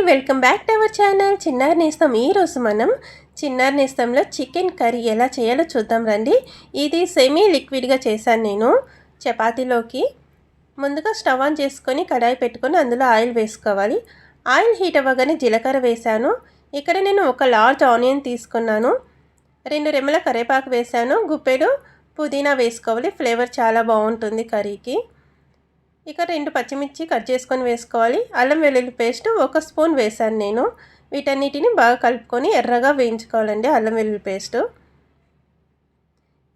Welcome back to our channel చిన్నారి నేస్తం. ఈరోజు మనం చిన్నారి నేస్తంలో చికెన్ కర్రీ ఎలా చేయాలో చూద్దాం రండి. ఇది సెమీ లిక్విడ్గా చేశాను నేను చపాతీలోకి. ముందుగా స్టవ్ ఆన్ చేసుకొని కడాయి పెట్టుకొని అందులో ఆయిల్ వేసుకోవాలి. ఆయిల్ హీట్ అవ్వగానే జీలకర్ర వేశాను. ఇక్కడ నేను ఒక లార్జ్ ఆనియన్ తీసుకున్నాను. 2 రెమ్మల కరివేపాకు వేశాను. గుప్పెడు పుదీనా వేసుకోవాలి, ఫ్లేవర్ చాలా బాగుంటుంది కర్రీకి. ఇక 2 పచ్చిమిర్చి కట్ చేసుకొని వేసుకోవాలి. అల్లం వెల్లుల్లి పేస్ట్ 1 స్పూన్ వేశాను నేను. వీటన్నిటిని బాగా కలుపుకొని ఎర్రగా వేయించుకోవాలండి అల్లం వెల్లుల్లి పేస్ట్.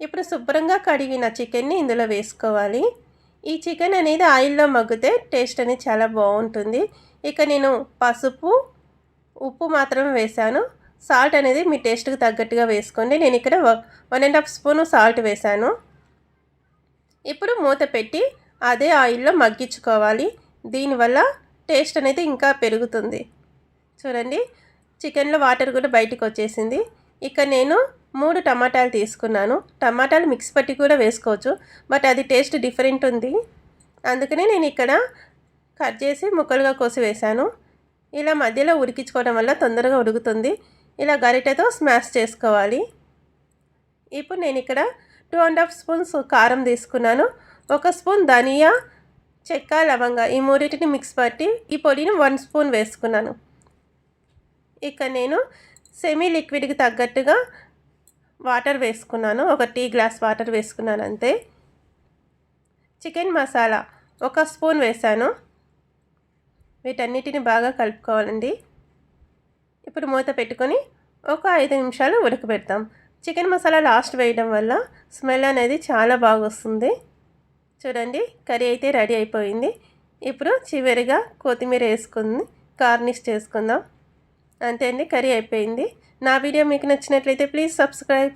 ఇప్పుడు శుభ్రంగా కడిగిన చికెన్ని ఇందులో వేసుకోవాలి. ఈ చికెన్ అనేది ఆయిల్లో మగ్గితే టేస్ట్ అనేది చాలా బాగుంటుంది. ఇక నేను పసుపు, ఉప్పు మాత్రమే వేశాను. సాల్ట్ అనేది మీ టేస్ట్కి తగ్గట్టుగా వేసుకోండి. నేను ఇక్కడ 1.5 స్పూన్ సాల్ట్ వేశాను. ఇప్పుడు మూత పెట్టి అదే ఆయిల్లో మగ్గించుకోవాలి. దీనివల్ల టేస్ట్ అనేది ఇంకా పెరుగుతుంది. చూడండి, చికెన్లో వాటర్ కూడా బయటకు వచ్చేసింది. ఇక నేను 3 టమాటాలు తీసుకున్నాను. టమాటాలు మిక్స్ పట్టి కూడా వేసుకోవచ్చు, బట్ అది టేస్ట్ డిఫరెంట్ ఉంది. అందుకనే నేను ఇక్కడ కట్ చేసి ముక్కలుగా కోసి వేశాను. ఇలా మధ్యలో ఉడికించుకోవడం వల్ల తొందరగా ఉడుకుతుంది. ఇలా గరిటెతో స్మాష్ చేసుకోవాలి. ఇప్పుడు నేను ఇక్కడ 2.5 స్పూన్స్ కారం తీసుకున్నాను. 1 స్పూన్ ధనియా, చెక్క, లవంగ ఈ మూడింటిని మిక్స్ పట్టి ఈ పొడిని 1 స్పూన్ వేసుకున్నాను. ఇక నేను సెమీ లిక్విడ్కి తగ్గట్టుగా వాటర్ వేసుకున్నాను. 1 టీ గ్లాస్ వాటర్ వేసుకున్నాను అంతే. చికెన్ మసాలా 1 స్పూన్ వేశాను. వీటన్నిటిని బాగా కలుపుకోవాలండి. ఇప్పుడు మూత పెట్టుకొని ఒక 5 నిమిషాలు ఉడకబెడతాం. చికెన్ మసాలా లాస్ట్ వేయడం వల్ల స్మెల్ అనేది చాలా బాగా వస్తుంది. చూడండి, కర్రీ అయితే రెడీ అయిపోయింది. ఇప్పుడు చివరిగా కొత్తిమీర వేసుకుని గార్నిష్ చేసుకుందాం. అంతే అండి, కర్రీ అయిపోయింది. నా వీడియో మీకు నచ్చినట్లయితే ప్లీజ్ సబ్స్క్రైబ్.